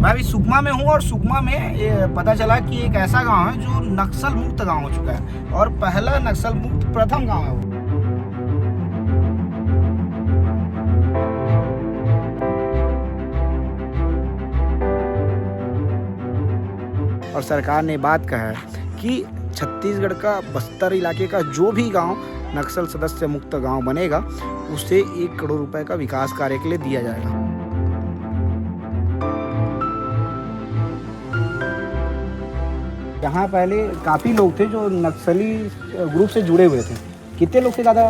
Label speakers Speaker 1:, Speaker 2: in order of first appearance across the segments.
Speaker 1: मैं अभी सुकमा में हूँ और सुकमा में ये पता चला कि एक ऐसा गांव है जो नक्सल मुक्त गांव हो चुका है और पहला नक्सल मुक्त प्रथम गांव है वो। और सरकार ने बात कहा है कि छत्तीसगढ़ का बस्तर इलाके का जो भी गांव नक्सल सदस्य मुक्त गांव बनेगा उसे 1 करोड़ रुपए का विकास कार्य के लिए दिया जाएगा। यहाँ पहले काफ़ी लोग थे जो नक्सली ग्रुप से जुड़े हुए थे। कितने लोग थे ज़्यादा?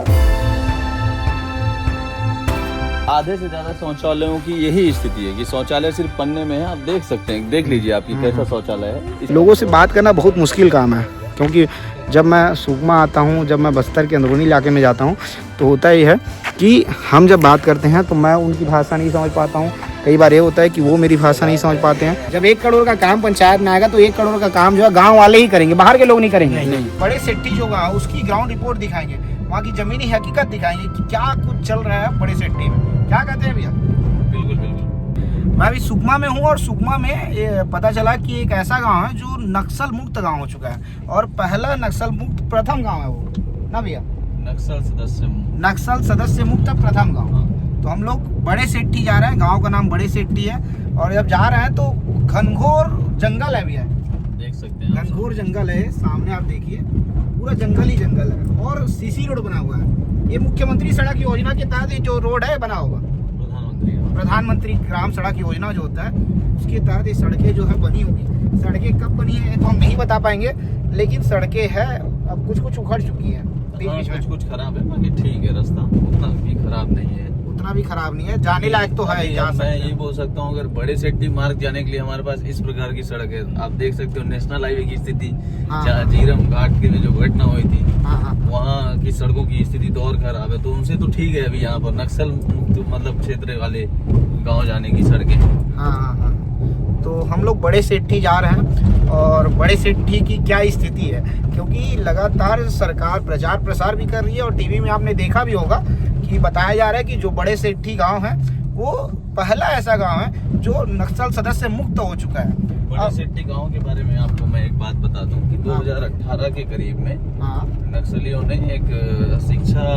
Speaker 2: आधे से ज़्यादा शौचालयों की यही स्थिति है कि शौचालय सिर्फ पन्ने में है। आप देख सकते हैं, देख लीजिए आप कि कैसा शौचालय है।
Speaker 1: लोगों से बात करना बहुत मुश्किल काम है क्योंकि जब मैं सुकमा आता हूँ, जब मैं बस्तर के अंदरूनी इलाके में जाता हूँ तो होता ही है कि हम जब बात करते हैं तो मैं उनकी भाषा नहीं समझ पाता हूँ। कई बार ये होता है कि वो मेरी भाषा नहीं समझ पाते हैं। जब 1 करोड़ का काम पंचायत में आएगा तो 1 करोड़ का काम जो है गांव वाले ही करेंगे, बाहर के लोग नहीं करेंगे। नहीं। बड़े सेट्टी जो गाँव उसकी ग्राउंड रिपोर्ट दिखाएंगे, वहाँ की जमीनी हकीकत दिखाएंगे कि क्या कुछ चल रहा है बड़े सेट्टी में। क्या कहते हैं भैया?
Speaker 2: बिल्कुल बिल्कुल।
Speaker 1: मैं अभी सुकमा में हूँ और सुकमा में ये पता चला कि एक ऐसा गांव है जो नक्सल मुक्त गांव हो चुका है और पहला नक्सल मुक्त प्रथम गांव है वो ना भैया? नक्सल सदस्य मुक्त प्रथम गांव। तो हम लोग बड़े सेट्टी जा रहे हैं, गांव का नाम बड़े सेट्टी है और जब जा रहे हैं तो घनघोर जंगल है भैया,
Speaker 2: देख सकते हैं
Speaker 1: घनघोर जंगल है सामने, आप देखिए पूरा जंगल ही जंगल है और सीसी रोड बना हुआ है। ये मुख्यमंत्री सड़क योजना के तहत जो रोड है बना हुआ, प्रधानमंत्री ग्राम सड़क योजना जो होता है उसके तहत ये सड़कें जो है बनी होगी। सड़कें कब बनी है तो हम नहीं बता पाएंगे, लेकिन सड़कें है अब कुछ उखड़ चुकी है,
Speaker 2: कुछ खराब है, बाकी ठीक है। रास्ता उतना भी खराब नहीं है,
Speaker 1: उतना भी खराब नहीं है, जाने लायक तो है।
Speaker 2: मैं ये बोल सकता हूँ, अगर बड़े सेट्टी मार्ग जाने के लिए हमारे पास इस प्रकार की सड़क है। आप देख सकते हो नेशनल हाईवे की स्थिति, जहाँ झीरम घाट की जो घटना हुई थी वहाँ की सड़कों की स्थिति तो और खराब है। तो उनसे तो ठीक है, अभी यहाँ पर नक्सल मुक्त मतलब क्षेत्र वाले गाँव जाने की सड़कें।
Speaker 1: तो हम लोग बड़े सेट्टी जा रहे हैं और बड़े सेट्टी की क्या स्थिति है, क्योंकि लगातार सरकार प्रचार प्रसार भी कर रही है और टीवी में आपने देखा भी होगा कि बताया जा रहा है कि जो बड़े सेट्टी गांव है वो पहला ऐसा गांव है जो नक्सल सदस्य मुक्त हो चुका है।
Speaker 2: बड़े सेट्टी गांव के बारे में आपको मैं एक बात बता दूं कि 2018 के करीब में नक्सलियों ने एक शिक्षा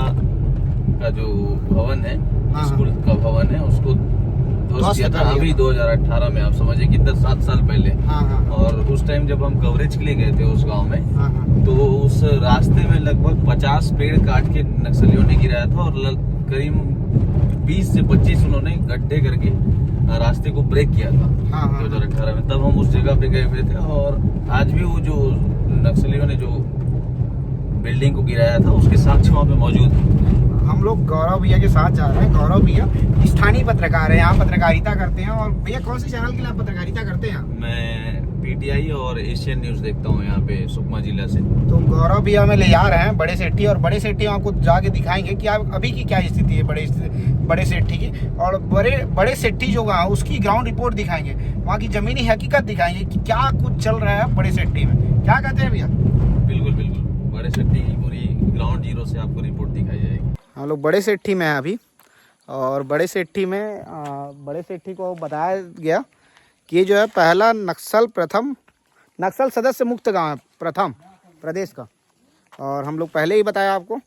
Speaker 2: का जो भवन है, स्कूल का भवन है, उसको ध्वस्त किया था। अभी 2018 में आप समझिए कि 7 साल पहले। और उस टाइम जब हम कवरेज के लिए गए थे उस गांव में तो उस रास्ते में लगभग 50 पेड़ काट के नक्सलियों ने गिराया था और करीब 20 से 25 उन्होंने गड्ढे करके रास्ते को ब्रेक किया था 2018 में। तब हम उस जगह पे गए हुए थे और आज भी वो जो नक्सलियों ने जो बिल्डिंग को गिराया था उसके साक्ष्य वहाँ पे मौजूद है।
Speaker 1: हम लोग गौरव भैया के साथ जा रहे हैं। गौरव भैया स्थानीय पत्रकार है, यहाँ पत्रकारिता करते हैं। और भैया कौन से चैनल के लिए आप पत्रकारिता करते हैं?
Speaker 2: मैं पीटीआई और एशियन न्यूज देखता हूँ यहाँ पे सुकमा जिला से।
Speaker 1: तो गौरव भैया में ले जा रहे हैं बड़े सेट्टी, और बड़े सेट्टी आपको जाके दिखाएंगे कि आप अभी की क्या स्थिति है बड़े सेट्टी की। और बड़े सेट्टी जो गाँव उसकी ग्राउंड रिपोर्ट दिखाएंगे, वहाँ की जमीनी हकीकत दिखाएंगे कि क्या कुछ चल रहा है बड़े सेट्टी में। क्या कहते हैं भैया?
Speaker 2: बिल्कुल बिल्कुल, बड़े सेट्टी की पूरी ग्राउंड जीरो से आपको रिपोर्ट दिखाई जाएगी।
Speaker 1: हम लोग बड़े सेट्टी में हैं अभी और बड़े सेट्टी में बड़े सेट्टी को बताया गया कि ये जो है पहला नक्सल सदस्य मुक्त गांव है प्रथम प्रदेश का। और हम लोग पहले ही बताया आपको,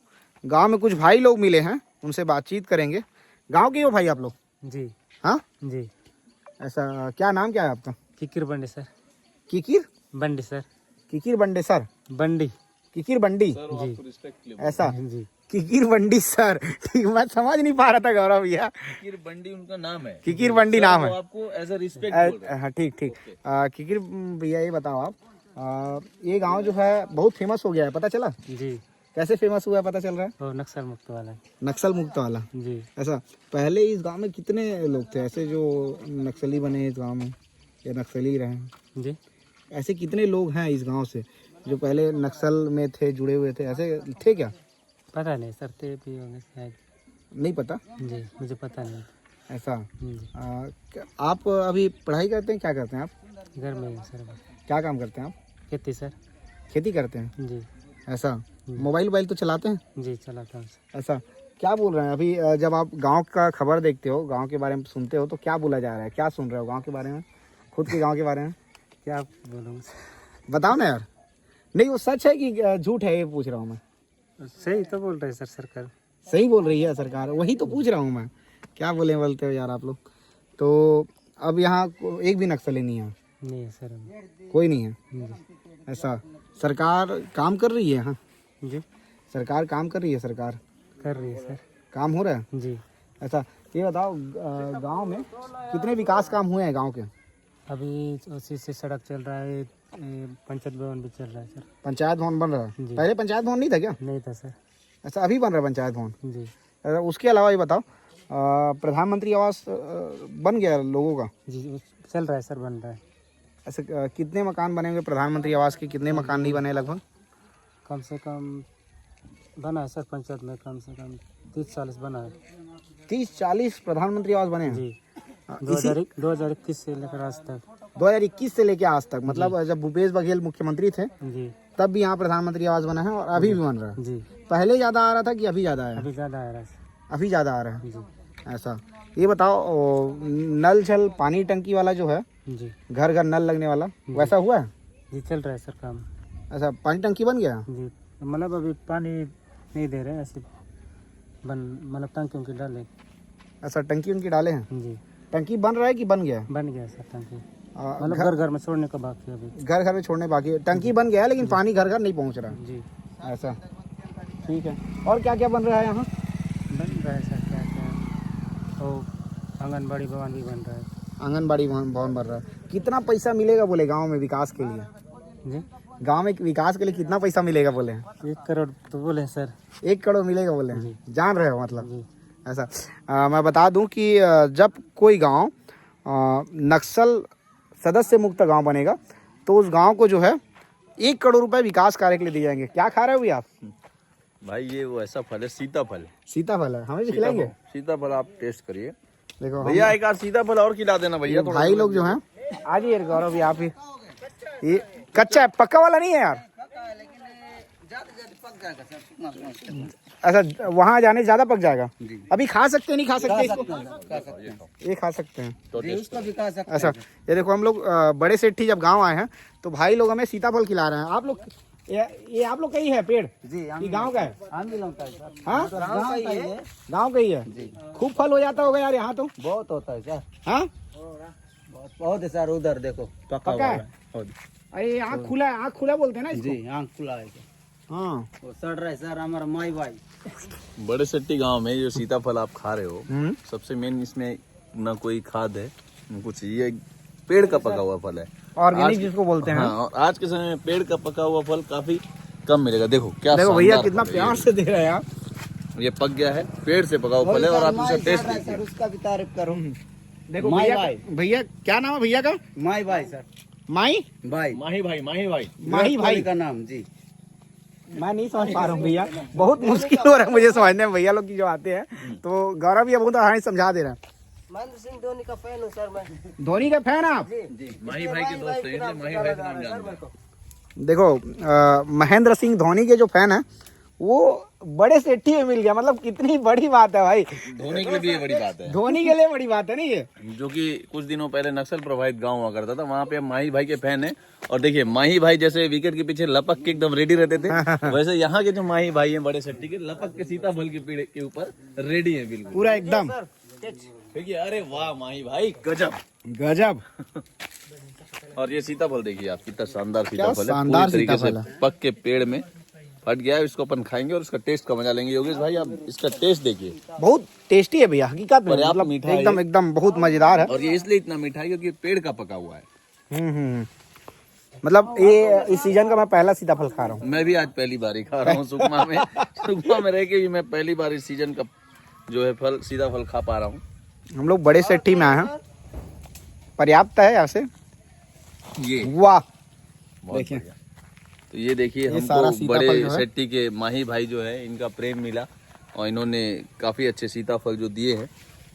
Speaker 1: गांव में कुछ भाई लोग मिले हैं, उनसे बातचीत करेंगे। गांव के हो भाई आप लोग?
Speaker 3: जी
Speaker 1: हाँ
Speaker 3: जी।
Speaker 1: ऐसा, क्या नाम क्या है आपका?
Speaker 3: किकिर बंडी सर।
Speaker 1: किकिर
Speaker 3: बंडी सर।
Speaker 1: किकिर बंडे सर?
Speaker 3: बंडी।
Speaker 1: किकिर बंडी
Speaker 3: जी।
Speaker 1: ऐसा
Speaker 3: जी।
Speaker 1: किकिर बंडी सर, ठीक। मैं समझ नहीं पा रहा था गौरव भैया।
Speaker 2: किकिर बंडी उनका नाम है,
Speaker 1: किकिर बंडी नाम है।
Speaker 2: आपको एज अ रिस्पेक्ट।
Speaker 1: हाँ ठीक। किकिर भैया ये बताओ आप, ये गांव जो है बहुत फेमस हो गया है, पता चला?
Speaker 3: जी।
Speaker 1: कैसे फेमस हुआ है पता चल रहा है?
Speaker 3: वो नक्सल मुक्त वाला।
Speaker 1: नक्सल मुक्त वाला
Speaker 3: जी।
Speaker 1: ऐसा। पहले इस गांव में कितने लोग थे ऐसे जो नक्सली बने इस गांव में या नक्सली रहे?
Speaker 3: जी।
Speaker 1: ऐसे कितने लोग हैं इस गांव से जो पहले नक्सल में थे, जुड़े हुए थे, ऐसे थे क्या?
Speaker 3: पता नहीं सर, थे भी होंगे शायद।
Speaker 1: नहीं पता?
Speaker 3: जी, मुझे पता नहीं
Speaker 1: ऐसा।
Speaker 3: आप
Speaker 1: अभी पढ़ाई करते हैं? क्या करते हैं आप?
Speaker 3: घर में सर।
Speaker 1: क्या काम करते हैं आप?
Speaker 3: खेती सर।
Speaker 1: खेती करते हैं?
Speaker 3: जी।
Speaker 1: ऐसा। मोबाइल तो चलाते हैं?
Speaker 3: जी चलाता हूँ।
Speaker 1: ऐसा। क्या बोल रहे हैं अभी, जब आप गांव का खबर देखते हो, गांव के बारे में सुनते हो, तो क्या बोला जा रहा है, क्या सुन रहे हो गांव के बारे में? खुद के गांव के बारे में?
Speaker 3: क्या बोलूँ?
Speaker 1: बताओ ना यार। नहीं वो सच है कि झूठ है, ये पूछ रहा हूँ मैं।
Speaker 3: सही तो बोल रहे सर सरकार।
Speaker 1: सही बोल रही है सरकार, वही तो पूछ रहा हूँ मैं। क्या बोलते हो यार आप लोग। तो अब यहाँ एक भी नक्सली नहीं है?
Speaker 3: नहीं है सर अभी।
Speaker 1: कोई नहीं है
Speaker 3: जी
Speaker 1: ऐसा? सरकार काम कर रही है? हाँ
Speaker 3: जी
Speaker 1: सरकार काम कर रही है, सरकार
Speaker 3: कर रही है सर।
Speaker 1: काम हो रहा है
Speaker 3: जी
Speaker 1: ऐसा? ये बताओ गांव में कितने विकास काम हुए हैं गांव के?
Speaker 3: अभी उसी से सड़क चल रहा है, पंचायत भवन भी चल रहा है सर।
Speaker 1: पंचायत भवन बन रहा है?
Speaker 3: जी।
Speaker 1: पहले पंचायत भवन नहीं था क्या?
Speaker 3: नहीं था सर।
Speaker 1: ऐसा अभी बन रहा है पंचायत भवन?
Speaker 3: जी
Speaker 1: ऐसा उसके अलावा ये बताओ प्रधानमंत्री आवास बन गया लोगों का?
Speaker 3: जी चल रहा है सर, बन रहा है।
Speaker 1: ऐसे कितने मकान बने होंगे प्रधानमंत्री आवास के? कितने मकान नहीं बने लगभग?
Speaker 3: कम से कम बना है सर पंचायत में, कम से कम 30-40 बना है।
Speaker 1: 30-40 प्रधानमंत्री आवास बने हैं?
Speaker 3: जी
Speaker 1: इसी
Speaker 3: 2021 से लेकर आज तक।
Speaker 1: 2021 से लेके आज तक, मतलब जब भूपेश बघेल मुख्यमंत्री थे
Speaker 3: जी
Speaker 1: तब भी यहाँ प्रधानमंत्री आवास बना है और अभी भी बन रहा है?
Speaker 3: जी
Speaker 1: पहले ज्यादा आ रहा था कि अभी ज्यादा आया?
Speaker 3: अभी ज़्यादा आ रहा है सर।
Speaker 1: अभी ज्यादा आ रहा है
Speaker 3: जी
Speaker 1: ऐसा? ये बताओ नल जल पानी टंकी वाला जो है,
Speaker 3: जी
Speaker 1: घर घर नल लगने वाला, वैसा हुआ है?
Speaker 3: जी चल रहा है सर काम।
Speaker 1: ऐसा पानी टंकी बन गया?
Speaker 3: जी मतलब अभी पानी नहीं दे रहे हैं ऐसे, मतलब टंकी उनकी डाले।
Speaker 1: ऐसा टंकी उनकी डाले हैं?
Speaker 3: जी
Speaker 1: टंकी बन रहा है कि बन गया है?
Speaker 3: बन गया सर टंकी,
Speaker 1: आ,
Speaker 3: मतलब घर घर में छोड़ने का बाकी है अभी।
Speaker 1: घर घर में छोड़ने बाकी है? टंकी बन गया है लेकिन पानी घर घर नहीं पहुंच रहा है?
Speaker 3: जी
Speaker 1: ऐसा ठीक है। और क्या क्या बन रहा है यहाँ?
Speaker 3: बन रहा है सर, क्या क्या तो आंगनबाड़ी भवन भी बन रहा है।
Speaker 1: आंगनबाड़ी भवन बन रहा है। कितना पैसा मिलेगा बोले गांव में विकास के लिए?
Speaker 3: जी
Speaker 1: गांव में विकास के लिए कितना पैसा मिलेगा बोले?
Speaker 3: 1 करोड़ तो बोले सर।
Speaker 1: 1 करोड़ मिलेगा बोले?
Speaker 3: जी।
Speaker 1: जान रहे हो मतलब
Speaker 3: जी
Speaker 1: ऐसा? मैं बता दूं कि जब कोई गांव नक्सल सदस्य मुक्त गांव बनेगा तो उस गांव को जो है 1 करोड़ रुपए विकास कार्य के लिए दिए जाएंगे। क्या खा रहे हो भैया आप?
Speaker 2: भाई ये वो ऐसा फल है, सीताफल।
Speaker 1: सीताफल है, हमें भी खिलाएंगे?
Speaker 2: सीताफल आप टेस्ट करिए
Speaker 1: देखो
Speaker 2: भैया, एक आध सीताफल और खिला देना भैया। थोड़ा
Speaker 1: भाई लोग जो हैं आज ये गौरव भी आप ही, ये कच्चा है, पक्का वाला नहीं है यार? अच्छा वहाँ जाने से ज्यादा पक जाएगा? अभी खा सकते हैं नहीं खा सकते इसको? ये खा सकते हैं ऐसा? ये देखो हम लोग बड़े सेठी जब गांव आए हैं तो भाई लोग हमें सीताफल खिला रहे हैं। आप लोग ये आप लोग का ही है पेड़?
Speaker 3: जी
Speaker 1: ये गांव का है?
Speaker 3: आम भी लगता है सर।
Speaker 1: हाँ गांव का ही है। खूब फल हो जाता होगा यार यहाँ तो?
Speaker 3: बहुत होता है सर।
Speaker 1: हाँ
Speaker 3: बहुत है सर, उधर देखो
Speaker 1: पक्का है? अरे आँख खुला है, आँख खुला बोलते हैं ना इसको?
Speaker 3: जी आँख खुला है।
Speaker 1: हाँ
Speaker 3: वो सड़ रहा है सर हमारा माई भाई।
Speaker 2: बड़े सेट्टी गांव में जो सीताफल आप खा रहे हो, सबसे मेन इसमें ना कोई खाद है न कुछ, ये पेड़ का पका हुआ फल है,
Speaker 1: ऑर्गेनिक जिसको बोलते हैं।
Speaker 2: हाँ, और आज के समय में पेड़ का पका हुआ फल काफी कम मिलेगा। देखो क्या
Speaker 1: देखो भैया
Speaker 2: शानदार
Speaker 1: कितना
Speaker 2: फल है
Speaker 1: प्यार से दे रहे हैं आप।
Speaker 2: ये पक गया है, पेड़ से पका हुआ फल है और आप इसका टेस्ट
Speaker 3: सर
Speaker 2: देखिए।
Speaker 3: उसका भी तारीफ करो।
Speaker 1: देखो
Speaker 3: माई
Speaker 1: भैया
Speaker 3: भाई।
Speaker 1: भैया क्या नाम है भैया का?
Speaker 3: माई भाई सर।
Speaker 1: माई
Speaker 3: भाई
Speaker 2: माही भाई
Speaker 1: माही भाई
Speaker 3: का नाम। जी
Speaker 1: मैं नहीं समझ पा रहा हूँ भैया, बहुत मुश्किल हो रहा है मुझे समझने में भैया लोग की जो आते हैं। तो गौरव भैया बहुत आसानी से समझा दे रहे हैं।
Speaker 3: महेंद्र सिंह धोनी का फैन हूँ सर मैं।
Speaker 1: धोनी का फैन आप?
Speaker 2: माही भाई के दोस्त हैं, इसलिए माही भाई का नाम जानते हैं।
Speaker 1: देखो महेंद्र सिंह धोनी के जो फैन है वो बड़े सेठी में मिल गया, मतलब कितनी बड़ी बात है भाई।
Speaker 2: धोनी के लिए ये बड़ी बात है,
Speaker 1: धोनी के लिए बड़ी बात है ना ये।
Speaker 2: जो कि कुछ दिनों पहले नक्सल प्रभावित गांव हुआ करता था, वहाँ पे माही भाई के फैन है। और देखिए माही भाई जैसे विकेट के पीछे लपक के एकदम रेडी रहते थे, वैसे यहाँ के जो माही भाई हैं बड़े सेट्टी के, लपक के सीताफल के पेड़ के ऊपर रेडी है बिल्कुल
Speaker 1: पूरा एकदम।
Speaker 2: देखिए, अरे वाह माही भाई गजब
Speaker 1: गजब।
Speaker 2: और ये सीताफल देखिए आप, कितना शानदार
Speaker 1: क्या
Speaker 2: सीताफल है,
Speaker 1: शानदार
Speaker 2: पूरी तरीके से
Speaker 1: सीताफल है।
Speaker 2: पक के पेड़ में फट गया है। इसको अपन खाएंगे और इसका टेस्ट का मजा लेंगे। योगेश भाई आप इसका टेस्ट देखिए,
Speaker 1: बहुत टेस्टी है भैया, हकीकत में
Speaker 2: पर्याप्त
Speaker 1: मतलब
Speaker 2: मीठा है
Speaker 1: एकदम
Speaker 2: ये।
Speaker 1: एकदम बहुत मजेदार है।
Speaker 2: और ये इसलिए इतना मीठा है क्योंकि ये पेड़ का पका हुआ है।
Speaker 1: मतलब ये इस सीजन का मैं पहला सीताफल खा रहा हूँ।
Speaker 2: मैं भी आज पहली बार ही खा रहा हूँ सुकमा में। सुकमा में रह के भी मैं पहली बार इस सीजन का जो है फल सीताफल खा पा रहा हूँ।
Speaker 1: हम लोग बड़े सेठी में आए हैं, पर्याप्त है यहाँ से।
Speaker 2: ये
Speaker 1: वाह
Speaker 2: बहुत
Speaker 1: देखिए।
Speaker 2: बढ़िया। तो ये देखिए
Speaker 1: ये सारा
Speaker 2: हमको
Speaker 1: सीताफल
Speaker 2: बड़े
Speaker 1: जो है।
Speaker 2: सेट्टी के माही भाई जो है इनका प्रेम मिला और इन्होंने काफी अच्छे सीताफल जो दिए हैं।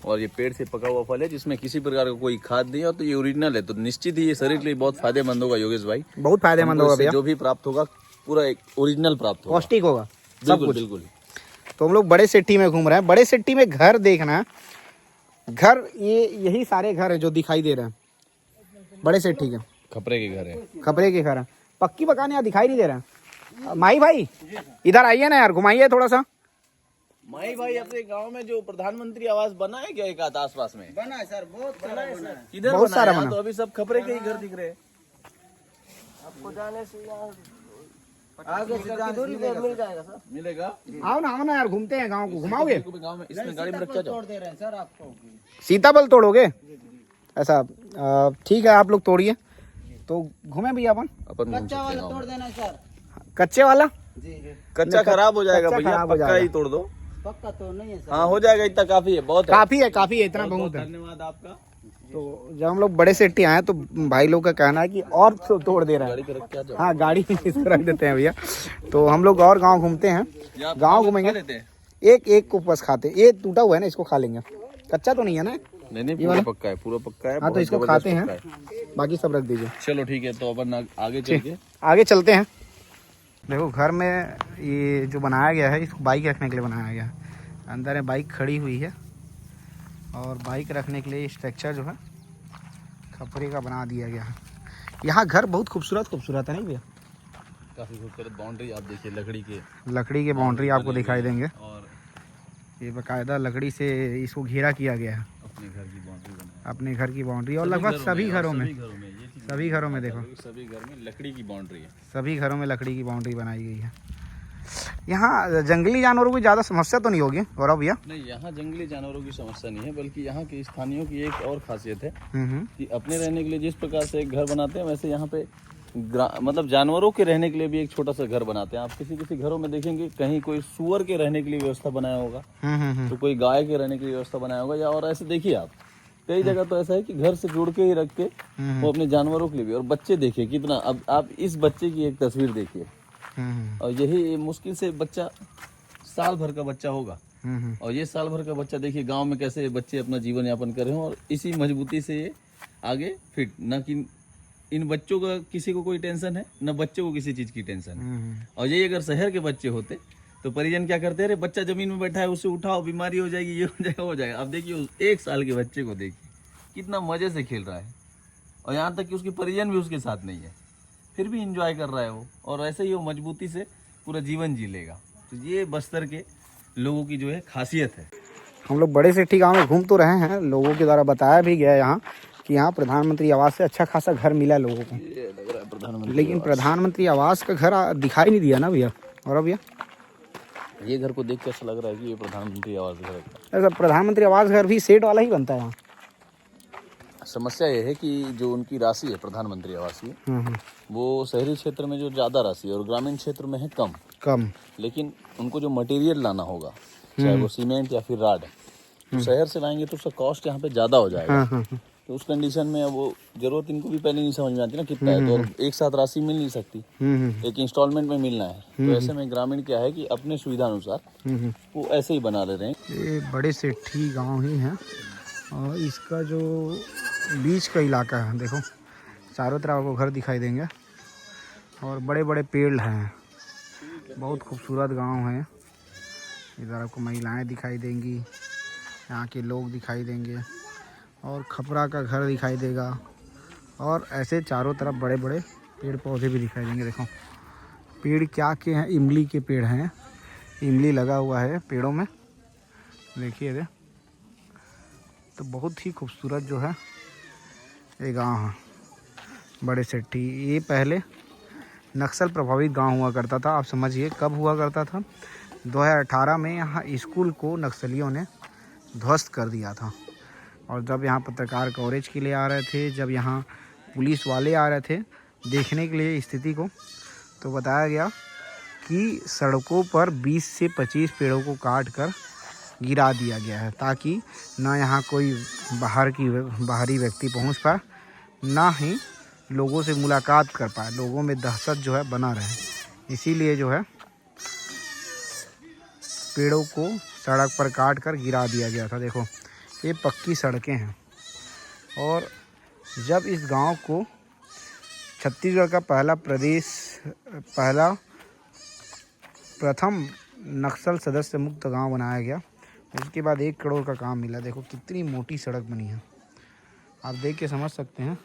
Speaker 2: और ये पेड़ से पका हुआ फल है जिसमें किसी प्रकार का कोई खाद नहीं है, और तो ये ओरिजिनल है, तो निश्चित ही ये शरीर के लिए बहुत फायदेमंद होगा। योगेश भाई
Speaker 1: बहुत फायदेमंद
Speaker 2: हमको
Speaker 1: होगा
Speaker 2: इससे
Speaker 1: भैया,
Speaker 2: जो भी प्राप्त होगा पूरा एक ओरिजिनल प्राप्त होगा,
Speaker 1: पौष्टिक होगा सब
Speaker 2: बिल्कुल
Speaker 1: कुछ।
Speaker 2: बिल्कुल।
Speaker 1: तो हम लोग बड़े सिटी में घूम रहे हैं। बड़े सिटी में घर देखना, घर ये यही सारे घर हैं जो दिखाई दे रहे हैं। बड़े सेठ ठीक है,
Speaker 2: खपरे के घर है।
Speaker 1: खपरे के घर है। पक्की मकान यहाँ दिखाई नहीं दे रहा है। माही भाई इधर आइए ना यार, घुमाइए थोड़ा सा।
Speaker 2: माही भाई अपने गांव में जो प्रधानमंत्री आवास बना है क्या एक आस पास में?
Speaker 3: बना है सर, बहुत सारा बना है।
Speaker 2: किधर
Speaker 1: बहुत सारा
Speaker 2: है?
Speaker 1: बना।
Speaker 2: तो अभी सब खपरे के ही घर दिख रहे हैं।
Speaker 3: आपको जाने से यहाँ आगे से जाने दूरी पर मिल जाएगा सर।
Speaker 2: मिलेगा।
Speaker 1: आओ ना यार, घूमते हैं गाँव को, घुमाओगे?
Speaker 2: गांव में इसमें गाड़ी में रख के जाओ।
Speaker 3: तोड़ दे रहे हैं सर आपको।
Speaker 1: सीताफल तोड़ोगे? ऐसा ठीक है, आप लोग तोड़िए तो घूमे भैया अपन।
Speaker 3: कच्चा वाला तोड़ देना है सर।
Speaker 1: कच्चे वाला
Speaker 3: जी जी,
Speaker 2: कच्चा खराब हो जाएगा
Speaker 1: कच्चा
Speaker 2: भैया,
Speaker 1: खराब हो
Speaker 2: पक्का
Speaker 1: जाएगा।
Speaker 2: ही तोड़ दो।
Speaker 3: पक्का तो नहीं है सर।
Speaker 2: हाँ हो जाएगा, इतना काफी है, बहुत है।
Speaker 1: काफी है, इतना बहुत है।
Speaker 2: धन्यवाद आपका।
Speaker 1: तो जब हम लोग बड़े सेठी आए तो भाई लोग का कहना है कि और तोड़ दे रहा है।
Speaker 2: गाड़ी पे रख के आ जाओ।
Speaker 1: हाँ, गाड़ी में इसको रख देते हैं भैया। तो हम लोग और गांव घूमते हैं,
Speaker 2: या आप
Speaker 1: गांव
Speaker 2: खा
Speaker 1: घूमेंगे।
Speaker 2: लेते हैं?
Speaker 1: एक को बस खाते, ये टूटा हुआ है ना, इसको खा लेंगे। कच्चा तो नहीं है ना?
Speaker 2: नहीं पूरा पक्का है, पूरा पक्का है।
Speaker 1: हाँ, तो
Speaker 2: बहुत
Speaker 1: इसको
Speaker 2: जबरदस्त
Speaker 1: खाते हैं,
Speaker 2: पक्का है।
Speaker 1: बाकी सब रख दीजिए।
Speaker 2: चलो ठीक है, तो अपन आगे चल के
Speaker 1: आगे चलते हैं। देखो घर में ये जो बनाया गया है, इसको बाइक रखने के लिए बनाया गया है। अंदर है बाइक खड़ी हुई है, और बाइक रखने के लिए स्ट्रक्चर जो है खपरे का बना दिया गया है। यहाँ घर बहुत खूबसूरत है नहीं भैया?
Speaker 2: काफी खूबसूरत बाउंड्री आप देखिए,
Speaker 1: लकड़ी के बाउंड्री आपको दिखाई देंगे।
Speaker 2: और
Speaker 1: ये बाकायदा लकड़ी से इसको घेरा किया गया है,
Speaker 2: अपने घर की बाउंड्री बनाई।
Speaker 1: अपने घर की बाउंड्री। और लगभग सभी घरों में देखो,
Speaker 2: सभी घर में लकड़ी की बाउंड्री है।
Speaker 1: सभी घरों में लकड़ी की बाउंड्री बनाई गई है। यहाँ जंगली जानवरों की ज़्यादा समस्या तो नहीं होगी गौरव भैया?
Speaker 2: नहीं, यहाँ जंगली जानवरों की समस्या नहीं है, बल्कि यहाँ के स्थानियों की एक और खासियत है कि अपने रहने के लिए जिस प्रकार से एक घर बनाते हैं, वैसे यहाँ पे मतलब जानवरों के रहने के लिए भी एक छोटा सा घर बनाते हैं। आप किसी घरों में देखेंगे कहीं कोई सुअर के रहने के लिए व्यवस्था बनाया होगा, तो कोई गाय के रहने के लिए व्यवस्था बनाया होगा, या और ऐसे देखिए आप कई जगह तो ऐसा है कि घर से जुड़ के ही रख के वो अपने जानवरों के लिए भी। और बच्चे देखिए कितना, अब आप इस बच्चे की एक तस्वीर देखिए, और यही मुश्किल से बच्चा साल भर का बच्चा होगा, और ये साल भर का बच्चा देखिए गांव में कैसे बच्चे अपना जीवन यापन कर रहे हैं, और इसी मजबूती से ये आगे फिट। न कि इन बच्चों का किसी को कोई टेंशन है, न बच्चों को किसी चीज की टेंशन है। और यही अगर शहर के बच्चे होते तो परिजन क्या करते हैं, अरे बच्चा जमीन में बैठा है, उसे उठाओ, बीमारी हो जाएगी, ये हो जाएगा। अब देखिए उस 1 साल के बच्चे को देखिए कितना मजे से खेल रहा है, और यहाँ तक कि उसकी परिजन भी उसके साथ नहीं है, फिर भी इंजॉय कर रहा है वो, और ऐसे ही वो मजबूती से पूरा जीवन जी लेगा। तो ये बस्तर के लोगों की जो है खासियत है।
Speaker 1: हम लोग बड़े सेठी गाँव में घूम तो रहे हैं, लोगों के द्वारा बताया भी गया यहाँ कि यहाँ प्रधानमंत्री आवास से अच्छा खासा घर मिला है लोगों को।
Speaker 2: ये लग रहा है प्रधानमंत्री,
Speaker 1: लेकिन प्रधानमंत्री आवास का घर दिखाई नहीं दिया ना भैया? और भैया
Speaker 2: ये घर को देख के ऐसा लग रहा है कि ये प्रधानमंत्री आवास घर है।
Speaker 1: ऐसा प्रधानमंत्री आवास घर भी सेट वाला ही बनता है यहाँ?
Speaker 2: समस्या ये है कि जो उनकी राशि है प्रधानमंत्री आवास की, वो शहरी क्षेत्र में जो ज़्यादा राशि है और ग्रामीण क्षेत्र में है कम। लेकिन उनको जो मटेरियल लाना होगा, चाहे वो सीमेंट या फिर राड, तो शहर से लाएंगे तो उसका कॉस्ट यहाँ पे ज़्यादा हो जाएगा। तो उस कंडीशन में वो जरूरत इनको भी पहले नहीं समझ में आती ना कितना है, तो एक साथ राशि मिल नहीं सकती, एक इंस्टॉलमेंट में मिलना है। तो ऐसे में ग्रामीण क्या है कि अपने सुविधा अनुसार वो ऐसे ही बना ले रहे हैं।
Speaker 1: ये बड़े सेठी गांव ही है, और इसका जो बीच का इलाका है, देखो चारों तरफ आपको घर दिखाई देंगे, और बड़े बड़े पेड़ हैं। बहुत खूबसूरत गांव है। इधर आपको महिलाएं दिखाई देंगी, यहाँ के लोग दिखाई देंगे, और खपरा का घर दिखाई देगा, और ऐसे चारों तरफ बड़े बड़े पेड़ पौधे भी दिखाई देंगे। देखो पेड़ क्या के हैं, इमली के पेड़ हैं, इमली लगा हुआ है पेड़ों में, देखिए इधर। तो बहुत ही खूबसूरत जो है ये गांव है बड़े सेठी। ये पहले नक्सल प्रभावित गांव हुआ करता था। आप समझिए कब हुआ करता था, 2018 में यहाँ स्कूल को नक्सलियों ने ध्वस्त कर दिया था। और जब यहाँ पत्रकार कवरेज के लिए आ रहे थे, जब यहाँ पुलिस वाले आ रहे थे देखने के लिए स्थिति को, तो बताया गया कि सड़कों पर 20 से 25 पेड़ों को काट कर गिरा दिया गया है, ताकि ना यहाँ कोई बाहरी व्यक्ति पहुँच पाए, ना ही लोगों से मुलाकात कर पाए, लोगों में दहशत जो है बना रहे। इसीलिए जो है पेड़ों को सड़क पर काट कर गिरा दिया गया था। देखो ये पक्की सड़कें हैं। और जब इस गांव को छत्तीसगढ़ का प्रथम नक्सल सदस्य मुक्त गांव बनाया गया, उसके बाद 1 करोड़ का काम मिला। देखो कितनी मोटी सड़क बनी है, आप देख के समझ सकते हैं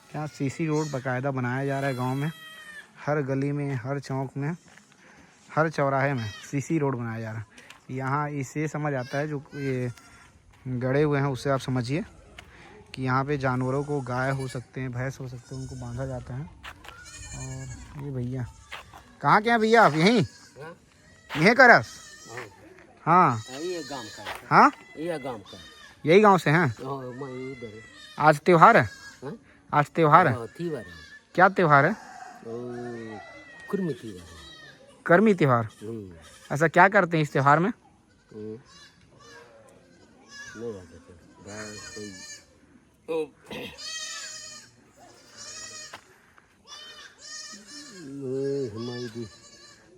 Speaker 1: क्या सीसी रोड बाकायदा बनाया जा रहा है गांव में। हर गली में, हर चौक में, हर चौराहे में सीसी रोड बनाया जा रहा है। यहाँ इससे समझ आता है, जो ये गड़े हुए हैं उससे आप समझिए कि यहाँ पे जानवरों को, गाय हो सकते हैं, भैंस हो सकते हैं, उनको बांधा जाता है। और ये भैया कहाँ के हैं भैया आप? यहीं यहीं का रस? हाँ
Speaker 4: ये गांव का है।
Speaker 1: हाँ
Speaker 4: ये गांव का है।
Speaker 1: यही गांव से हैं?
Speaker 4: मैं इधर है।
Speaker 1: आज त्योहार है?
Speaker 4: हाँ?
Speaker 1: आज त्योहार है?
Speaker 4: त्योहार है।
Speaker 1: क्या त्योहार है?
Speaker 4: कुर्मी त्योहार है।
Speaker 1: कर्मी त्योहार। ऐसा क्या करते हैं इस त्योहार में?
Speaker 4: नहीं आता हमारी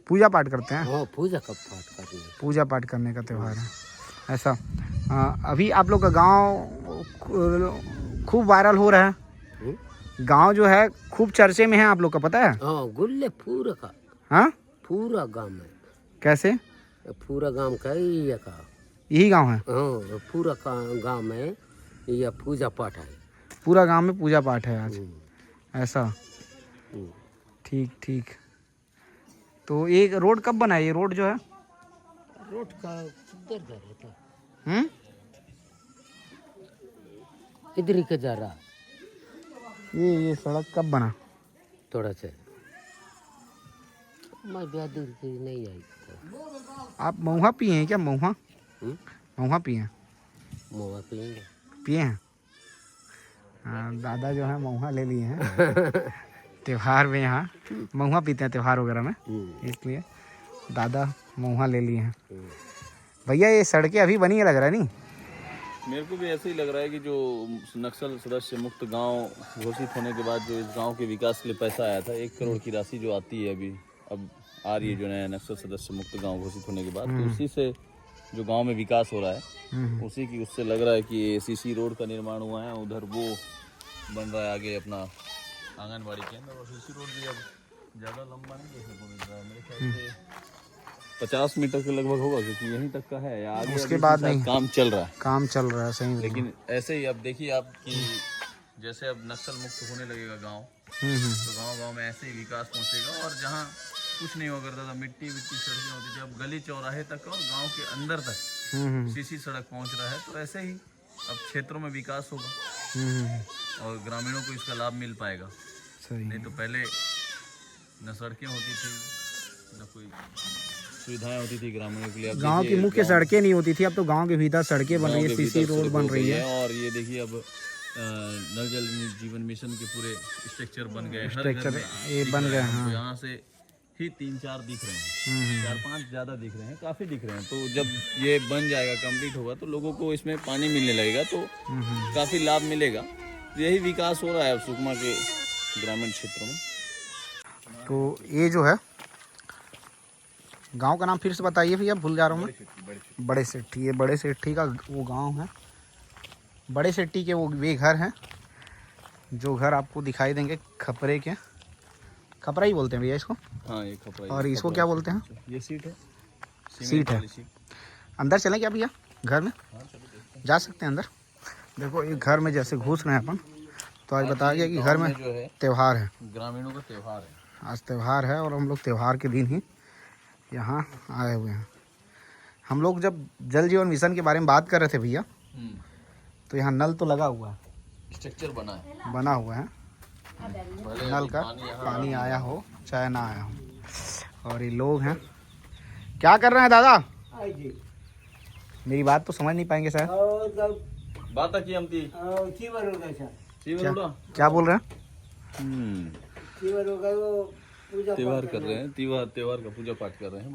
Speaker 1: पूजा पाठ करते हैं?
Speaker 4: हाँ, पूजा का पाठ करते हैं।
Speaker 1: पूजा पाठ करने का त्योहार है ऐसा। अभी आप लोग का गांव खूब वायरल हो रहा है। गांव जो है खूब चर्चे में है, आप लोग का पता है?
Speaker 4: हाँ, गुल्ले पूरा का।
Speaker 1: हाँ,
Speaker 4: पूरा गांव में।
Speaker 1: कैसे?
Speaker 4: पूरा गांव का ये का।
Speaker 1: यही गांव है?
Speaker 4: हाँ, पूरा गांव में ये पूजा पाठ है।
Speaker 1: पूरा गांव में पूजा पाठ है आज ऐसा। ठीक ठीक। तो एक रोड कब बना है? ये रोड जो है
Speaker 4: रोड का किधर जा रहा था? इधर ही का जा रहा।
Speaker 1: ये सड़क कब बना?
Speaker 4: थोड़ा सा मैं दूर की नहीं आई।
Speaker 1: आप महुआ पिए हैं क्या? महुआ? महुआ पिए हैं?
Speaker 4: महुआ पिएंगे।
Speaker 1: पिए हैं? हाँ, दादा जो है महुआ ले लिए हैं त्योहार में। यहाँ महुआ पीते हैं त्योहार वगैरह में, इसलिए दादा महुआ ले लिए हैं। भैया ये सड़कें अभी बनी है लग रहा है नहीं?
Speaker 2: मेरे को भी ऐसे ही लग रहा है कि जो नक्सल सदस्य मुक्त गांव घोषित होने के बाद जो इस गांव के विकास के लिए पैसा आया था, 1 करोड़ की राशि जो आती है अभी, अब आ रही है जो नया नक्सल सदस्य मुक्त गांव घोषित होने के बाद, तो उसी से जो गांव में विकास हो रहा है उसी की, उससे लग रहा है कि सीसी रोड का निर्माण हुआ है। उधर वो बन रहा है आगे अपना आंगनबाड़ी के अंदर, और सीसी रोड भी अब ज़्यादा लंबा नहीं देखने को मिल रहा है। मेरे ख्याल से 50 मीटर के लगभग होगा, क्योंकि यहीं तक का है। आगे
Speaker 1: उसके बाद नहीं,
Speaker 2: काम चल रहा है।
Speaker 1: काम चल रहा है सही।
Speaker 2: लेकिन ऐसे ही अब देखिए आप कि जैसे अब नक्सल मुक्त होने लगेगा गांव, तो गांव में ऐसे ही विकास पहुंचेगा। और जहां कुछ नहीं हुआ करता था, मिट्टी सड़कें होती थी, अब गली चौराहे तक और गांव के अंदर तक सीसी सड़क पहुंच रहा है। तो ऐसे ही अब क्षेत्रों में विकास होगा और ग्रामीणों को इसका लाभ मिल पाएगा।
Speaker 1: सही।
Speaker 2: नहीं तो पहले न सड़कें होती थी, न कोई सुविधाएं होती थी ग्रामीणों के लिए।
Speaker 1: गांव की मुख्य सड़कें नहीं होती थी, अब तो गांव के भीतर सड़कें बन रही है, सीसी रोड बन रही है।
Speaker 2: और ये देखिए अब नल जल जीवन मिशन के पूरे स्ट्रक्चर बन गए,
Speaker 1: स्ट्रक्चर ये बन गए हैं।
Speaker 2: तो यहाँ से ही 3-4 दिख रहे हैं, 4-5 ज़्यादा दिख रहे हैं, काफ़ी दिख रहे हैं। तो जब ये बन जाएगा, कंप्लीट होगा, तो लोगों को इसमें पानी मिलने लगेगा, तो काफ़ी लाभ मिलेगा। यही विकास हो रहा है अब सुकमा के ग्रामीण क्षेत्रों में।
Speaker 1: तो ये जो है गांव का नाम फिर से बताइए भैया, भूल जा रहा हूँ मैं। बड़े सेट्टी। ये बड़े सेट्टी का वो गांव है। बड़े सेट्टी के वो वे घर हैं जो घर आपको दिखाई देंगे खपरे के। खपरा ही बोलते हैं भैया इसको।
Speaker 2: हाँ, ये खपरा।
Speaker 1: और इसको क्या बोलते हैं?
Speaker 2: ये सीट है।
Speaker 1: सीट है। अंदर चलें क्या भैया घर में? जा सकते हैं अंदर। देखो ये घर में जैसे घुस रहे हैं अपन, तो आज बताया गया कि घर में
Speaker 2: जो है
Speaker 1: त्यौहार है,
Speaker 2: ग्रामीणों का त्यौहार है।
Speaker 1: आज त्यौहार है और हम लोग त्यौहार के दिन ही यहाँ आए हुए हैं। हम लोग जब जल जीवन मिशन के बारे में बात कर रहे थे भैया, तो यहाँ नल तो लगा हुआ है,
Speaker 2: स्ट्रक्चर
Speaker 1: बना हुआ है नल का, पानी आया हो चाहे ना आया हो। और ये लोग हैं, क्या कर रहे हैं दादा? मेरी बात तो समझ नहीं पाएंगे शायद। क्या बोल रहे हैं?
Speaker 2: त्योहार कर रहे हैं, त्योहार का पूजा पाठ कर रहे हैं।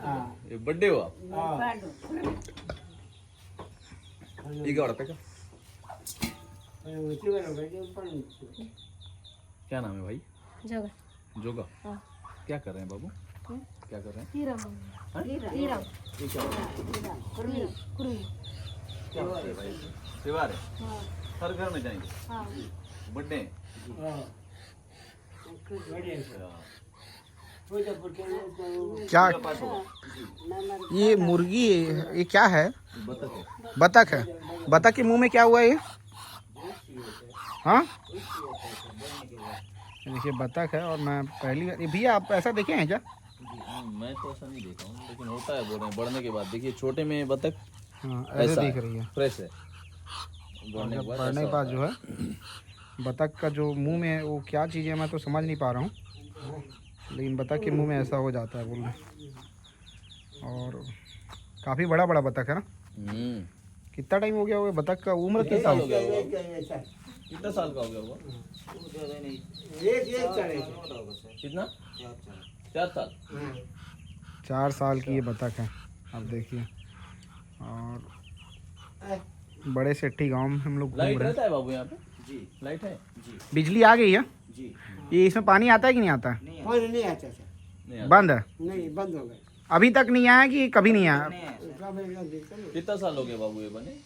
Speaker 2: ये बर्थडे हुआ क्या नाम है भाई? जोगा। जोगा। क्या कर रहे हैं बाबू? क्या कर रहे हैं? त्योहार है, हर घर में जाएंगे। बर्थडे
Speaker 1: क्या ये मुर्गी, ये क्या है? बतख है। बतख के मुंह में क्या हुआ ये? हाँ, देखिए बतख है, और मैं पहली बार भैया आप ऐसा देखे हैं क्या?
Speaker 2: मैं तो ऐसा नहीं देखा हूँ, लेकिन होता है बोल रहे हैं बढ़ने के बाद। देखिए छोटे में बतख
Speaker 1: हाँ ऐसे
Speaker 2: ऐसा
Speaker 1: दिख रही है,
Speaker 2: फ्रेश है,
Speaker 1: और
Speaker 2: बढ़ने
Speaker 1: जब
Speaker 2: के बाद
Speaker 1: बढ़ने के
Speaker 2: ऐसा
Speaker 1: बाद
Speaker 2: होता
Speaker 1: जो है बतख का जो मुंह में वो क्या चीज़ है मैं तो समझ नहीं पा रहा हूँ, लेकिन बतख के मुंह में ऐसा हो जाता है बोल रहे। और काफ़ी बड़ा बड़ा बतख है ना। कितना टाइम हो गया होगा बतख का उम्र कितना हो गया?
Speaker 2: कितना साल का हो गया होगा? कितना? 4 साल।
Speaker 1: 4 साल की ये बतख है, अब देखिए। और बड़े सेठी गांव में हम लोग घूम
Speaker 2: लाइट
Speaker 1: रहे
Speaker 2: रहता
Speaker 1: हैं।
Speaker 2: है बाबू यहाँ पे? जी लाइट है जी।
Speaker 1: बिजली आ गई है
Speaker 2: जी
Speaker 1: ये, इसमें पानी आता है कि नहीं आता है?
Speaker 4: नहीं आता सर,
Speaker 2: नहीं आता।
Speaker 1: बंद है
Speaker 4: नहीं बंद हो गए।
Speaker 1: अभी तक नहीं आया कि कभी नहीं आया?
Speaker 2: कितना साल हो गया बाबू ये बने?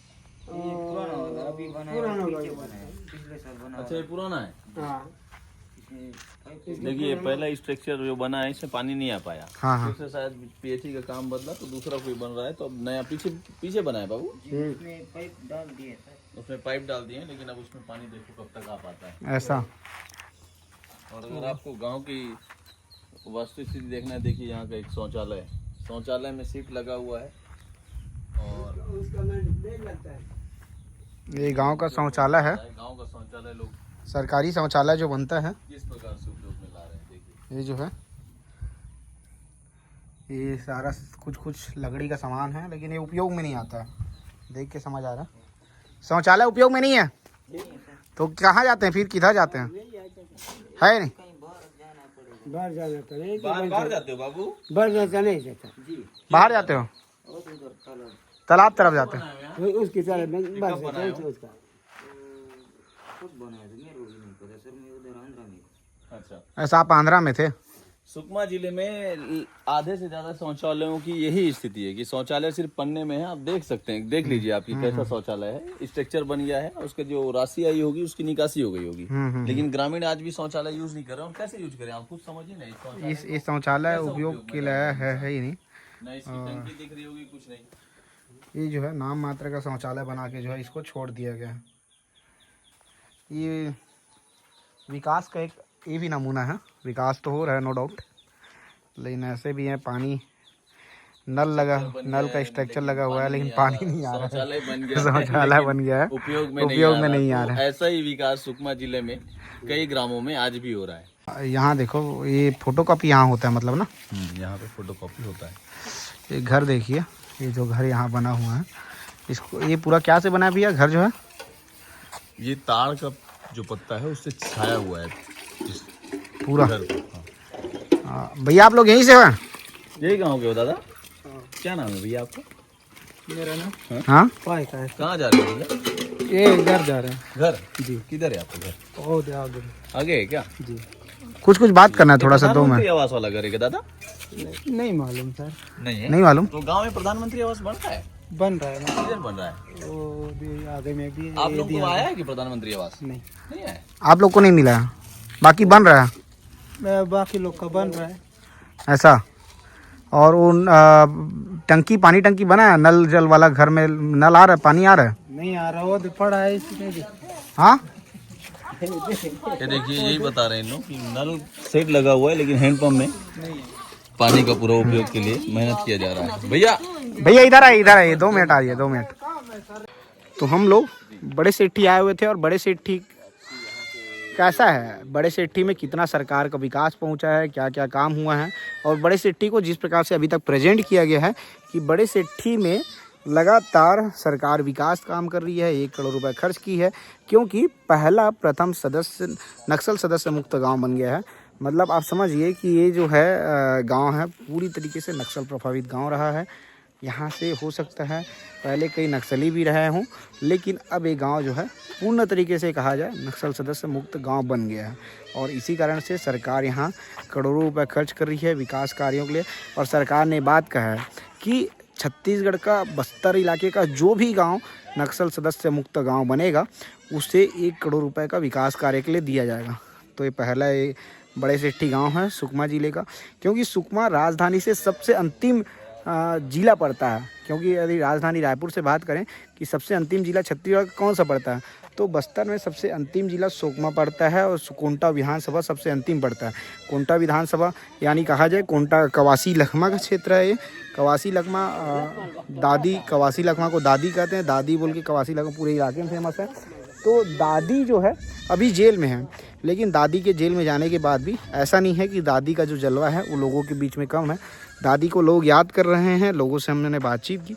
Speaker 4: पुराना होगा, अभी
Speaker 5: पुराना होगा,
Speaker 4: पिछले साल बना।
Speaker 2: अच्छा ये पुराना है।
Speaker 4: हाँ
Speaker 2: देखिए पहला स्ट्रक्चर जो बना है इसमें पानी नहीं आ पाया।
Speaker 1: हाँ हाँ।
Speaker 2: इससे शायद पीएचई का काम बदला तो दूसरा कोई बन रहा है, तो अब नया पीछे पीछे बना है बाबू।
Speaker 4: उसमें पाइप डाल दिए सर।
Speaker 2: उसमें पाइप डाल दिए, लेकिन अब उसमें पानी देखो कब तक आ पाता है।
Speaker 1: ऐसा।
Speaker 2: और अगर आपको गांव की वास्तु स्थिति देखना है, देखिए यहाँ का एक शौचालय है, शौचालय में सीट लगा हुआ है। और
Speaker 4: उसका नहीं लगता है।
Speaker 1: ये गांव का शौचालय है,
Speaker 2: गांव का शौचालय लोग
Speaker 1: सरकारी शौचालय जो बनता है
Speaker 2: किस प्रकार से उपयोग में ला रहे हैं देखिए।
Speaker 1: ये जो है ये सारा कुछ लकड़ी का सामान है, लेकिन ये उपयोग में नहीं आता है। देख के समझ आ रहा है शौचालय उपयोग में नहीं है तो कहाँ जाते हैं फिर, किधर जाते हैं? है नहीं
Speaker 4: बाहर जाना पड़ेगा।
Speaker 2: बाहर जाते हो बाबू?
Speaker 4: बाहर जाता नहीं जाता जी।
Speaker 1: बाहर जाते हो? तालाब तरफ जाते हैं?
Speaker 4: उसकी तरह बाहर जाता है उसका।
Speaker 2: अच्छा।
Speaker 1: ऐसा आप आंध्रा में थे?
Speaker 2: सुकमा जिले में आधे से ज्यादा शौचालयों की यही स्थिति है कि शौचालय सिर्फ पन्ने में है। आप देख सकते हैं, देख लीजिए आपकी कैसा शौचालय है, स्ट्रक्चर बन गया है, उसका जो राशि आई होगी उसकी निकासी हो गई होगी। लेकिन ग्रामीण आज भी शौचालय यूज नहीं कर रहे हैं। कैसे यूज करें आप खुद समझिए ना।
Speaker 1: इस शौचालय उपयोग के लिए है ही नहीं।
Speaker 2: ना इसकी टंकी दिख रही होगी, कुछ नहीं।
Speaker 1: ये जो है नाम मात्र का शौचालय बना के जो है इसको छोड़ दिया गया है। ये विकास का एक ये भी नमूना है। विकास तो हो रहा है नो डाउट, लेकिन ऐसे भी है पानी नल का स्ट्रक्चर लगा हुआ है, लेकिन पानी नहीं आ रहा है। शौचालय बन गया है,
Speaker 2: उपयोग में
Speaker 1: नहीं आ रहा है।
Speaker 2: ऐसा ही विकास सुकमा जिले में कई ग्रामों में आज भी हो रहा है।
Speaker 1: यहाँ देखो ये फोटोकॉपी यहाँ होता है, मतलब ना
Speaker 2: यहाँ पे फोटोकॉपी होता है।
Speaker 1: ये घर देखिए, ये जो घर यहाँ बना हुआ है इसको ये पूरा क्या से बना है भैया घर जो है?
Speaker 2: ये ताड़ का जो पत्ता है उससे छाया हुआ है
Speaker 1: पूरा।
Speaker 2: घर को। हाँ।
Speaker 1: भैया आप लोग यहीं से हैं?
Speaker 2: यही गाँव के हो दादा? क्या नाम है भैया आपका?
Speaker 3: मेरा नाम
Speaker 1: हाँ
Speaker 3: पाए का है।
Speaker 2: कहाँ जा रहे हो भैया?
Speaker 3: ये घर जा रहे हैं
Speaker 2: घर
Speaker 3: जी।
Speaker 2: किधर है आपका घर?
Speaker 3: बहुत आगे
Speaker 2: आगे है क्या?
Speaker 3: जी।
Speaker 1: कुछ बात करना है थोड़ा सा, 2 मिनट।
Speaker 2: आवास वाला घर है क्या दादा?
Speaker 3: नहीं मालूम सर।
Speaker 2: नहीं है,
Speaker 1: नहीं मालूम।
Speaker 2: तो गांव में प्रधानमंत्री आवास बन रहा है?
Speaker 3: बन रहा है ना,
Speaker 2: किधर बन रहा है?
Speaker 3: वो भी आगे में भी।
Speaker 2: आप लोग को आया है कि प्रधानमंत्री आवास?
Speaker 3: नहीं,
Speaker 2: नहीं है।
Speaker 1: आप लोग को नहीं मिला है, बाकी बन रहा है।
Speaker 3: बाकी लोग का बन रहा है
Speaker 1: ऐसा। और वो टंकी पानी टंकी बना है, नल जल वाला घर में नल आ रहा है, पानी आ रहा है?
Speaker 3: नहीं आ रहा, वो तो पड़ा है इसमें भी।
Speaker 1: हाँ
Speaker 2: ये देखिए यही बता रहे हैं इन लोग कि नल सेट लगा हुआ है, लेकिन हैंडपंप में पानी का पूरा उपयोग के लिए मेहनत किया जा रहा है। भैया
Speaker 1: इधर आइए 2 मिनट आ रही है, 2 मिनट। तो हम लोग बड़े सेठी आए हुए थे, और बड़े सेठी कैसा है, बड़े सेठी में कितना सरकार का विकास पहुंचा है, क्या क्या काम हुआ है, और बड़े सेठी को जिस प्रकार से अभी तक प्रेजेंट किया गया है कि बड़े सेठी में लगातार सरकार विकास काम कर रही है, 1 करोड़ रुपए खर्च की है, क्योंकि प्रथम सदस्य नक्सल सदस्य मुक्त गांव बन गया है। मतलब आप समझिए कि ये जो है गांव है पूरी तरीके से नक्सल प्रभावित गांव रहा है। यहाँ से हो सकता है पहले कई नक्सली भी रहे हों, लेकिन अब ये गांव जो है पूर्ण तरीके से कहा जाए नक्सल सदस्य मुक्त गांव बन गया है। और इसी कारण से सरकार यहाँ करोड़ों रुपए खर्च कर रही है विकास कार्यों के लिए। और सरकार ने बात कहा है कि छत्तीसगढ़ का बस्तर इलाके का जो भी गांव नक्सल सदस्य मुक्त गांव बनेगा उसे 1 करोड़ रुपए का विकास कार्य के लिए दिया जाएगा। तो ये पहला बड़े सेठी गांव है सुकमा जिले का, क्योंकि सुकमा राजधानी से सबसे अंतिम जिला पड़ता है, क्योंकि यदि राजधानी रायपुर से बात करें कि सबसे अंतिम जिला छत्तीसगढ़ का कौन सा पड़ता है, तो बस्तर में सबसे अंतिम जिला सुकमा पड़ता है और कोंटा विधानसभा सबसे अंतिम पड़ता है। कोंटा विधानसभा यानी कहा जाए कोंटा कवासी लखमा का क्षेत्र है। ये कवासी लखमा दादी, कवासी लखमा को दादी कहते हैं, दादी बोल के कवासी लखमा पूरे इलाके में फेमस है। तो दादी जो है अभी जेल में है, लेकिन दादी के जेल में जाने के बाद भी ऐसा नहीं है कि दादी का जो जलवा है वो लोगों के बीच में कम है। दादी को लोग याद कर रहे हैं, लोगों से हमने बातचीत की,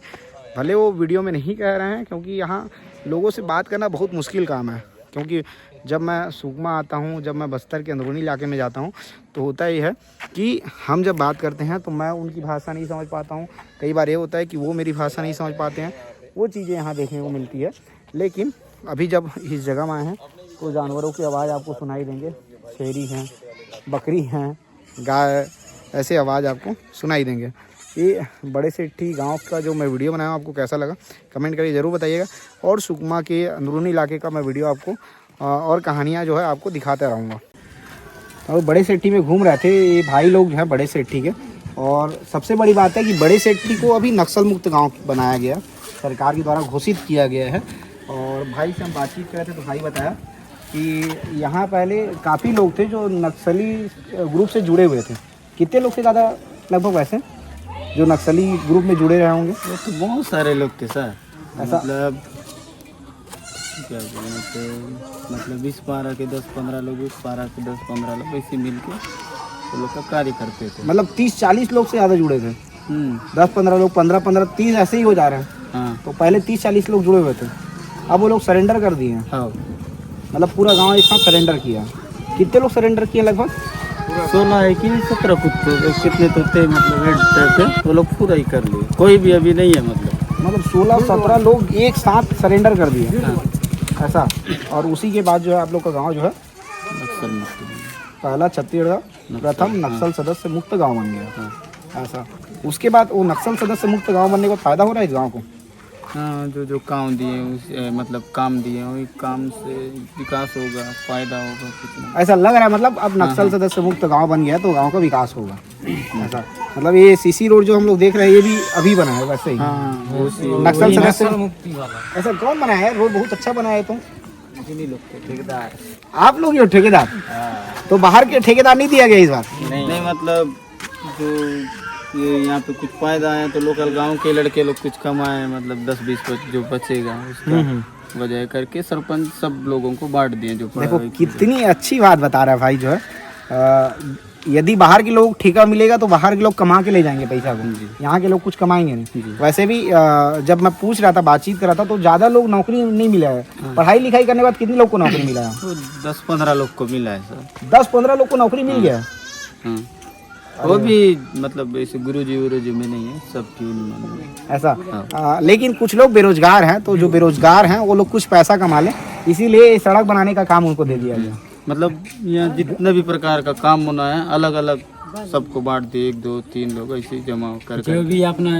Speaker 1: भले वो वीडियो में नहीं कह रहे हैं, क्योंकि यहाँ लोगों से बात करना बहुत मुश्किल काम है। क्योंकि जब मैं सुकमा आता हूँ, जब मैं बस्तर के अंदरूनी इलाके में जाता हूँ, तो होता ही है कि हम जब बात करते हैं तो मैं उनकी भाषा नहीं समझ पाता हूँ। कई बार ये होता है कि वो मेरी भाषा नहीं समझ पाते हैं, वो चीज़ें यहाँ देखने को मिलती है। लेकिन अभी जब इस जगह में आए हैं तो जानवरों की आवाज़ आपको सुनाई देंगे, शेरी हैं, बकरी हैं, गाय, ऐसे आवाज़ आपको सुनाई देंगे। ये बड़े सेठी गांव का जो मैं वीडियो बनाया हूँ आपको कैसा लगा कमेंट करके ज़रूर बताइएगा। और सुकमा के अंदरूनी इलाके का मैं वीडियो आपको और कहानियाँ जो है आपको दिखाता रहूँगा। और बड़े सेठी में घूम रहे थे ये भाई लोग जो है बड़े सेठी के। और सबसे बड़ी बात है कि बड़े सेठी को अभी नक्सल मुक्त गाँव बनाया गया, सरकार के द्वारा घोषित किया गया है। और भाई से हम बातचीत कर रहे थे तो भाई बताया कि यहाँ पहले काफ़ी लोग थे जो नक्सली ग्रुप से जुड़े हुए थे। कितने लोग से ज़्यादा लगभग वैसे जो नक्सली ग्रुप में जुड़े रहे होंगे?
Speaker 3: वो तो बहुत सारे लोग थे सर,
Speaker 1: ऐसा
Speaker 3: मतलब क्या बोलें तो मतलब 20 पारा के 10-15 लोग, 20 पारा के 10-15 लोग ऐसे मिल के तो लोग का कार्य करते थे।
Speaker 1: मतलब 30-40 लोग से ज़्यादा जुड़े थे। 10-15 लोग, 15-15, 30 ऐसे ही हो जा रहे हैं।
Speaker 3: हाँ,
Speaker 1: तो पहले 30-40 लोग जुड़े हुए थे, अब वो लोग सरेंडर कर दिए हैं।
Speaker 3: हाँ,
Speaker 1: मतलब पूरा गांव एक साथ सरेंडर किया। कितने लोग सरेंडर किए लगभग?
Speaker 3: 16 है कि 17 कुत्ते कितने तो थे, मतलब हेड थे, वो लोग पूरा ही कर लिए, कोई भी अभी नहीं है। मतलब
Speaker 1: 16-17 लोग एक साथ सरेंडर कर दिए।
Speaker 3: हाँ,
Speaker 1: ऐसा। और उसी के बाद जो है आप लोग का गांव जो है
Speaker 3: नक्सल मुक्त।
Speaker 1: पहला छत्तीसगढ़ प्रथम नक्सल सदस्य मुक्त गांव बन गया। ऐसा। उसके बाद वो नक्सल सदस्य मुक्त गांव बनने का फायदा हो रहा है इस गांव को?
Speaker 3: हाँ, जो काम दिए उस मतलब काम दिए वही काम से विकास होगा, फायदा होगा कितना।
Speaker 1: ऐसा लग रहा है, मतलब अब नक्सल सदस्य मुक्त गांव बन गया तो गांव का विकास होगा। ऐसा। मतलब ये सीसी रोड जो हम लोग देख रहे हैं ये भी अभी बना है वैसे ही।
Speaker 3: हाँ,
Speaker 1: नक्सल सदस्य मुक्ति वाला ऐसा कौन बनाया है? रोड बहुत अच्छा बनाया है। तुम
Speaker 3: ठेकेदार,
Speaker 1: आप लोग ये ठेकेदार? तो बाहर के ठेकेदार नहीं दिया गया इस बार?
Speaker 3: नहीं मतलब जो ये यहाँ पे कुछ फायदा है तो लोकल गांव के लड़के लोग कुछ कमाए, मतलब 10-20 जो बचेगा उसका वजह करके सरपंच सब लोगों को बांट दिए। जो
Speaker 1: देखो कितनी अच्छी बात बता रहा है भाई जो है। यदि बाहर के लोग ठेका मिलेगा तो बाहर के लोग कमा के ले जाएंगे पैसा को, यहाँ के लोग कुछ कमाएंगे नहीं। वैसे भी जब मैं पूछ रहा था, बातचीत कर रहा था, तो ज़्यादा लोग नौकरी नहीं मिला है। पढ़ाई लिखाई करने के बाद कितने लोग को नौकरी मिला है?
Speaker 3: तो 10-15 लोग को मिला है सर।
Speaker 1: 10-15 लोग को नौकरी मिल गया है।
Speaker 3: वो भी मतलब ऐसे गुरुजी में नहीं है, सबकी
Speaker 1: ऐसा। लेकिन कुछ लोग बेरोजगार हैं, तो जो बेरोजगार हैं वो लोग कुछ पैसा कमा लें, इसीलिए सड़क बनाने का काम उनको दे दिया गया।
Speaker 3: मतलब यहाँ जितने भी प्रकार का काम होना है अलग अलग सबको बांट दिए, 1, 2, 3 लोग ऐसे जमा कर।
Speaker 5: जो भी अपना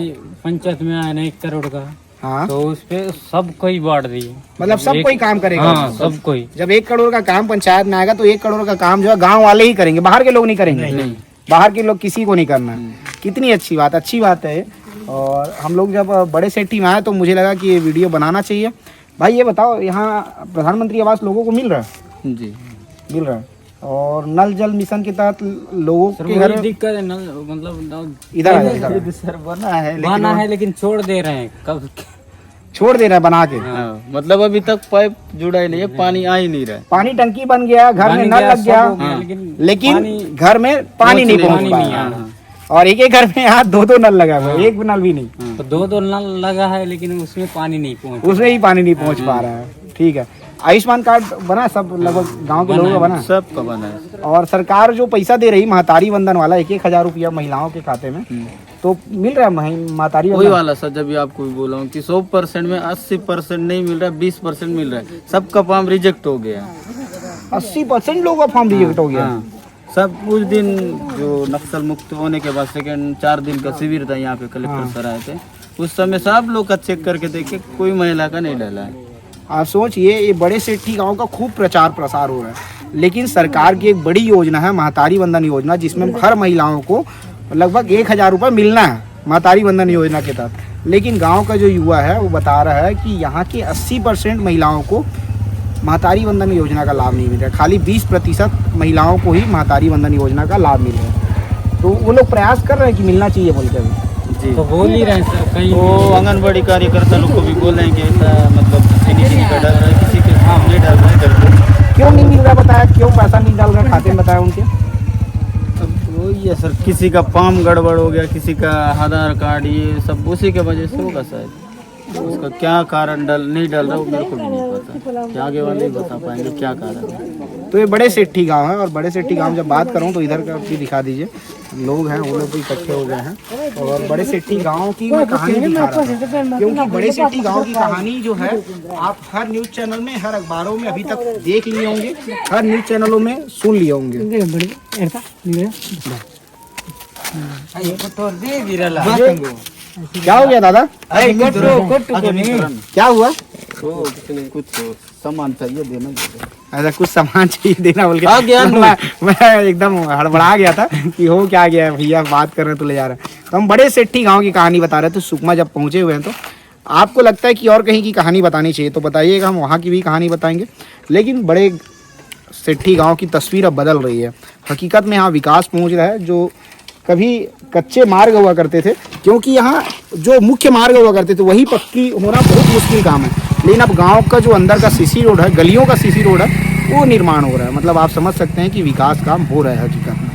Speaker 5: पंचायत में आया ना 1 करोड़ का,
Speaker 1: हाँ,
Speaker 5: तो उस पे सबको ही बांट दिए।
Speaker 1: मतलब सब कोई काम करेगा।
Speaker 5: हाँ, सब कोई।
Speaker 1: जब 1 करोड़ का काम पंचायत में आएगा तो 1 करोड़ का काम जो है गाँव वाले ही करेंगे, बाहर के लोग नहीं करेंगे।
Speaker 5: नहीं,
Speaker 1: बाहर के लोग किसी को नहीं करना है। कितनी अच्छी बात है। और हम लोग जब बड़े सेठी में आए तो मुझे लगा कि ये वीडियो बनाना चाहिए। भाई ये बताओ, यहाँ प्रधानमंत्री आवास लोगों को मिल रहा है?
Speaker 3: जी
Speaker 1: मिल रहा है। और नल जल मिशन के तहत लोगों के घर
Speaker 5: दिक्कत है, मतलब
Speaker 1: इधर
Speaker 3: सर बना है
Speaker 5: लेकिन छोड़ दे रहे हैं। कब
Speaker 1: छोड़ दे रहा है बना के?
Speaker 3: मतलब अभी तक पाइप जुड़ा ही नहीं है, पानी आ ही नहीं रहा है।
Speaker 1: पानी टंकी बन गया, घर में नल लग गया, लेकिन घर में पानी नहीं पहुंच पाया। और एक घर में यहाँ 2-2 नल लगा हुआ है, एक नल भी नहीं।
Speaker 5: तो 2-2 नल लगा है लेकिन उसमें पानी नहीं पहुंच,
Speaker 1: उसमें ही पानी नहीं पहुंच पा रहा है। ठीक है। आयुष्मान कार्ड बना सब लगभग गांव के लोगों का बना?
Speaker 3: सबका बना है।
Speaker 1: और सरकार जो पैसा दे रही महतारी वंदन वाला 1,000 रुपया महिलाओं के खाते में, तो मिल रहा है महतारी
Speaker 3: वही वाला सर, जब भी आपको भी बोला हूँ कि 100% में 80% नहीं मिल रहा है, 20% मिल रहा है। सबका फॉर्म रिजेक्ट हो गया।
Speaker 1: 80% लोगों का फॉर्म रिजेक्ट हो गया।
Speaker 3: सब उस दिन जो नक्सल मुक्त होने के बाद सेकंड 4 दिन का शिविर था यहाँ पे, कलेक्टर सर आए थे, उस समय सब लोग का चेक करके देखे, कोई महिला का नहीं डाला है।
Speaker 1: आप सोचिए, ये बड़े सेठी गांव का खूब प्रचार प्रसार हो रहा है, लेकिन सरकार की एक बड़ी योजना है महतारी वंदन योजना, जिसमें हर महिलाओं को लगभग 1,000 रुपये मिलना है। महतारी वंदन योजना के तहत। लेकिन गांव का जो युवा है वो बता रहा है कि यहाँ की 80% महिलाओं को महतारी वंदन योजना का लाभ नहीं मिल रहा है, खाली 20% महिलाओं को ही महतारी वंदन योजना का लाभ मिल रहा है। तो वो लोग प्रयास कर रहे हैं कि मिलना चाहिए बोल के अभी।
Speaker 3: जी
Speaker 5: तो बोल ही रहे हैं सर कहीं
Speaker 3: तो आंगनबाड़ी कार्यकर्ता लोग को भी बोल रहे हैं कि ऐसा मतलब फिनिशिंग का डर है, किसी के नहीं डाल रहे करके।
Speaker 1: क्यों नहीं मिल रहा बताया, क्यों पैसा नहीं डाल रहे खाते में बताया उनके?
Speaker 3: अब वही है सर, किसी का पाम गड़बड़ हो गया, किसी का आधार कार्ड, ये सब उसी के वजह से होगा शायद। उसका क्या कारण नहीं डाल रहा वो मेरे को भी नहीं पता, क्या आगे वाले ही बता पाएंगे क्या कारण है।
Speaker 1: तो ये बड़े सेठी गांव है, और बड़े सेठी गांव जब बात करूं तो इधर का भी दिखा दीजिए, लोग हैं वो लोग भी इकट्ठे हो गए हैं। और बड़े सेठी गांव की मैं कहानी दिखा रहा था, क्योंकि बड़े सेठी गांव की कहानी जो है आप हर न्यूज़ चैनल में, हर अखबारों में अभी तक देख लिए होंगे, हर न्यूज़ चैनलों में सुन लिए होंगे। क्या हो गया दादा, क्या हुआ?
Speaker 3: तो कुछ सामान चाहिए देना,
Speaker 1: ऐसा कुछ सामान चाहिए देना बोल के
Speaker 3: आ गया
Speaker 1: मैं एकदम हड़बड़ा गया था कि हो क्या गया भैया, बात कर रहे हैं तो ले जा रहे हैं। तो हम बड़े सेठी गांव की कहानी बता रहे थे। सुकमा जब पहुंचे हुए हैं तो आपको लगता है कि और कहीं की कहानी बतानी चाहिए तो बताइएगा, हम वहाँ की भी कहानी बताएंगे। लेकिन बड़े सेठी गांव की तस्वीर अब बदल रही है। हकीकत में यहाँ विकास पहुँच रहा है। जो कभी कच्चे मार्ग हुआ करते थे, क्योंकि यहाँ जो मुख्य मार्ग हुआ करते थे वही पक्की होना बहुत मुश्किल काम है। लेकिन अब गांव का जो अंदर का सीसी रोड है, गलियों का सीसी रोड है, वो निर्माण हो रहा है। मतलब आप समझ सकते हैं कि विकास काम हो रहा है हकीकत में।